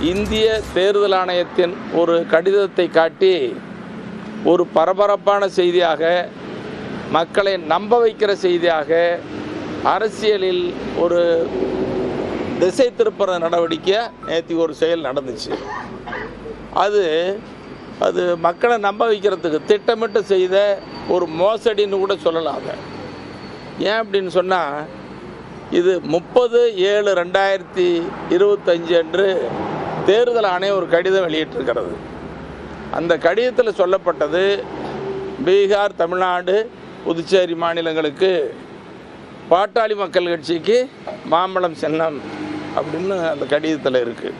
இந்திய தேர்தல் ஆணையத்தின் ஒரு கடிதத்தை காட்டி ஒரு பரபரப்பான செய்தியாக, மக்களை நம்ப வைக்கிற செய்தியாக, அரசியலில் ஒரு திசை திருப்புற நடவடிக்கை நேற்று ஒரு செயல் நடந்துச்சு. அது மக்களை நம்ப வைக்கிறதுக்கு திட்டமிட்டு செய்த ஒரு மோசடின்னு கூட சொல்லலாம். ஏன் அப்படின்னு சொன்னால், இது 30/7/2025 அன்று தேர்தல் ஆணையம் ஒரு கடிதம் வெளியிட்டிருக்கிறது. அந்த கடிதத்தில் சொல்லப்பட்டது, பீகார், தமிழ்நாடு, புதுச்சேரி மாநிலங்களுக்கு பாட்டாளி மக்கள் கட்சிக்கு மாம்பழம் சின்னம் அப்படின்னு அந்த கடிதத்தில் இருக்குது.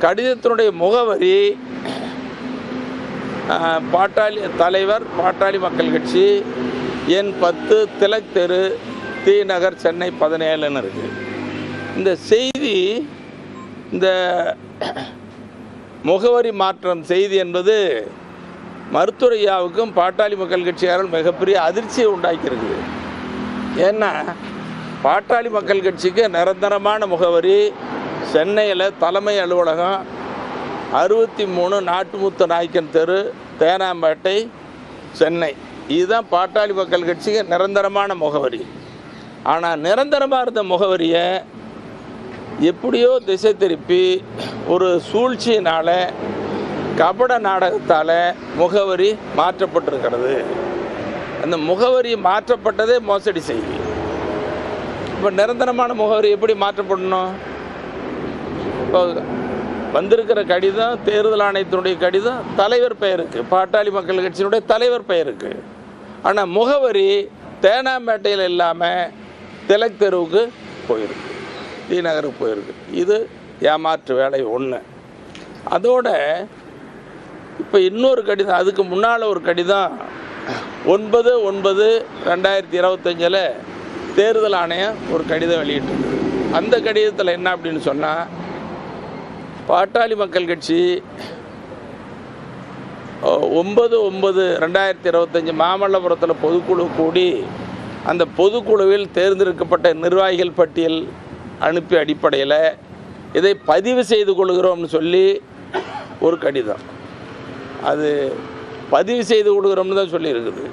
கடிதத்தினுடைய முகவரி பாட்டாளி தலைவர், பாட்டாளி மக்கள் கட்சி, எண் 10, திலக் தெரு, தி நகர், சென்னை 17ன்னு இருக்குது. இந்த செய்தி, இந்த முகவரி மாற்றம் செய்தி என்பது மருத்துவரையாவுக்கும் பாட்டாளி மக்கள் கட்சியாரால் மிகப்பெரிய அதிர்ச்சியை உண்டாக்கியிருக்குது. ஏன்னா, பாட்டாளி மக்கள் கட்சிக்கு நிரந்தரமான முகவரி சென்னையில் தலைமை அலுவலகம் 63 நாட்டுமுத்து நாயக்கன் தெரு, தேனாம்பேட்டை, சென்னை. இதுதான் பாட்டாளி மக்கள் கட்சிக்கு நிரந்தரமான முகவரி. ஆனால் நிரந்தரமாக இருந்த முகவரியை எப்படியோ திசை திருப்பி ஒரு சூழ்ச்சியினால், கபட நாடகத்தால் முகவரி மாற்றப்பட்டிருக்கிறது. அந்த முகவரி மாற்றப்பட்டதே மோசடி செய்தி. இப்போ நிரந்தரமான முகவரி எப்படி மாற்றப்படணும்? இப்போ வந்திருக்கிற கடிதம், தேர்தல் ஆணையத்தினுடைய கடிதம் தலைவர் பெயருக்கு, பாட்டாளி மக்கள் கட்சியினுடைய தலைவர் பெயருக்கு. ஆனால் முகவரி தேனாம்பேட்டையில் இல்லாமல் திலக் தெருவுக்கு போயிருக்கு, டி நகருக்கு போயிருக்கு. இது ஏமாற்று வேலை ஒன்று. அதோட இப்போ இன்னொரு கடிதம், அதுக்கு முன்னால் ஒரு கடிதம் 9/9/2025 தேர்தல் ஆணையம் ஒரு கடிதம் வெளியிட்டிருக்கு. அந்த கடிதத்தில் என்ன அப்படின்னு சொன்னால், பாட்டாளி மக்கள் கட்சி 9/9/2025 மாமல்லபுரத்தில் பொதுக்குழு கூடி, அந்த பொதுக்குழுவில் தேர்ந்தெடுக்கப்பட்ட நிர்வாகிகள் பட்டியல் அனுப்பி அடிப்படையில் இதை பதிவு செய்து கொள்கிறோம்னு சொல்லி ஒரு கடிதம். அது பதிவு செய்து கொள்கிறோம்னு தான் சொல்லியிருக்குது.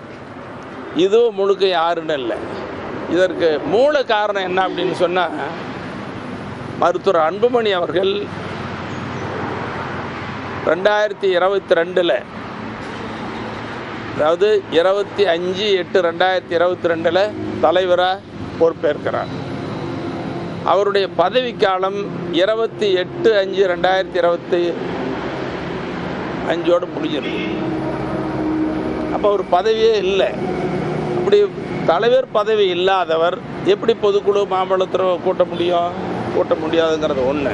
இதுவும் முழுக்க யாருன்னு இல்லை. இதற்கு மூல காரணம் என்ன அப்படின்னு சொன்னால், மருத்துவர் அன்புமணி அவர்கள் 2022, அதாவது 25/8/2022 தலைவராக பொறுப்பேற்கிறார். அவருடைய பதவிக்காலம் 28/5/2025 முடிஞ்சிருக்கு. அப்போ ஒரு பதவியே இல்லை. அப்படி தலைவர் பதவி இல்லாதவர் எப்படி பொதுக்குழு மாமல்லத்தில் கூட்ட முடியாதுங்கிறது ஒன்று.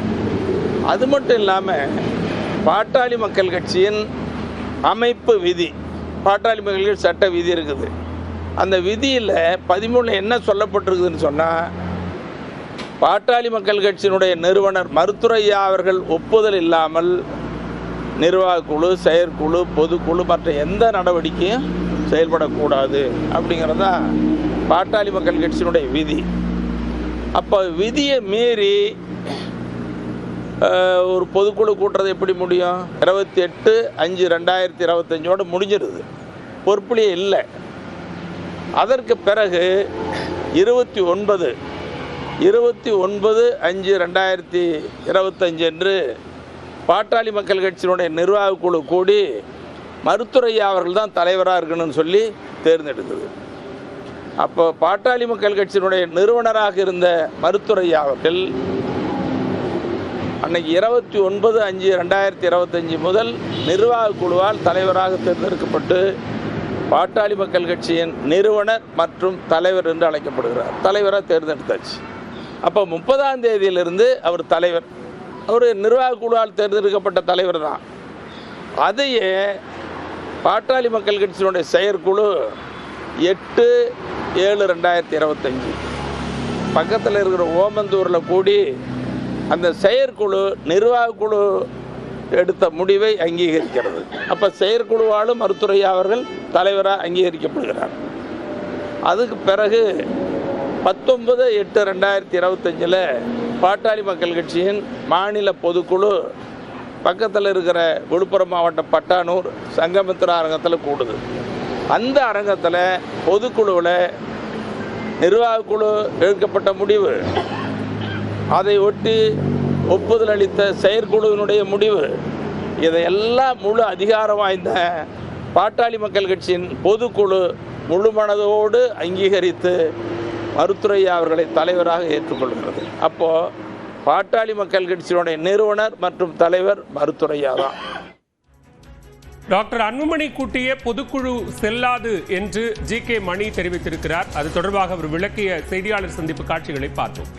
அது மட்டும் இல்லாமல், பாட்டாளி மக்கள் கட்சியின் அமைப்பு விதி, பாட்டாளி மக்கள் கட்சி சட்ட விதி இருக்குது. அந்த விதியில் 13 என்ன சொல்லப்பட்டிருக்குதுன்னு சொன்னால், பாட்டாளி மக்கள் கட்சியினுடைய நிறுவனர் மருத்துவரையா அவர்கள் ஒப்புதல் இல்லாமல் நிர்வாக குழு, செயற்குழு, பொதுக்குழு மற்ற எந்த நடவடிக்கையும் செயல்படக்கூடாது அப்படிங்கிறது தான் பாட்டாளி மக்கள் கட்சியினுடைய விதி. அப்போ விதியை மீறி ஒரு பொதுக்குழு கூட்டுறது எப்படி முடியும்? 28/5/2025 முடிஞ்சிருது, பொறுப்புலேயே இல்லை. அதற்கு பிறகு 29/5/2025 அன்று பாட்டாளி மக்கள் கட்சியினுடைய நிர்வாக குழு கூடி மருத்துவரையா அவர்கள் தான் தலைவராக இருக்கணும்னு சொல்லி தேர்ந்தெடுக்குது. அப்போ பாட்டாளி மக்கள் கட்சியினுடைய நிறுவனராக இருந்த மருத்துவரையா அவர்கள் அன்னைக்கு 29/5/2025 முதல் நிர்வாக குழுவால் தலைவராக தேர்ந்தெடுக்கப்பட்டு பாட்டாளி மக்கள் கட்சியின் நிறுவனர் மற்றும் தலைவர் என்று அழைக்கப்படுகிறார். தலைவராக தேர்ந்தெடுத்தாச்சு. அப்போ 30ஆம் தேதியிலிருந்து அவர் தலைவர். அவர் நிர்வாக குழுவால் தேர்ந்தெடுக்கப்பட்ட தலைவர் தான். அதையே பாட்டாளி மக்கள் கட்சியினுடைய செயற்குழு 8/7/2025 பக்கத்தில் இருக்கிற ஓமந்தூரில் கூடி அந்த செயற்குழு நிர்வாக குழு எடுத்த முடிவை அங்கீகரிக்கிறது. அப்போ செயற்குழுவாலும் மருத்துவரையா அவர்கள் தலைவராக அங்கீகரிக்கப்படுகிறார். அதுக்கு பிறகு 19/8/2025 பாட்டாளி மக்கள் கட்சியின் மாநில பொதுக்குழு பக்கத்தில் இருக்கிற விழுப்புரம் மாவட்டம் பட்டானூர் சங்கமித்ரா அரங்கத்தில் கூடுது. அந்த அரங்கத்தில் பொதுக்குழுவில் நிர்வாக குழு எடுக்கப்பட்ட முடிவு, அதை ஒட்டி ஒப்புதல் அளித்த செயற்குழுவினுடைய முடிவு, இதையெல்லாம் முழு அதிகாரம் வாய்ந்த பாட்டாளி மக்கள் கட்சியின் பொதுக்குழு முழு மனதோடு அங்கீகரித்து மருத்துரையா அவர்களை தலைவராக ஏற்றுக்கொள்கிறது. அப்போது பாட்டாளி மக்கள் கட்சியினுடைய நிறுவனர் மற்றும் தலைவர் மருத்துரையா தான். டாக்டர் அன்புமணி கூட்டிய பொதுக்குழு செல்லாது என்று ஜி.கே. மணி தெரிவித்திருக்கிறார். அது தொடர்பாக அவர் விளக்கிய செய்தியாளர் சந்திப்பு காட்சிகளை பார்த்தோம்.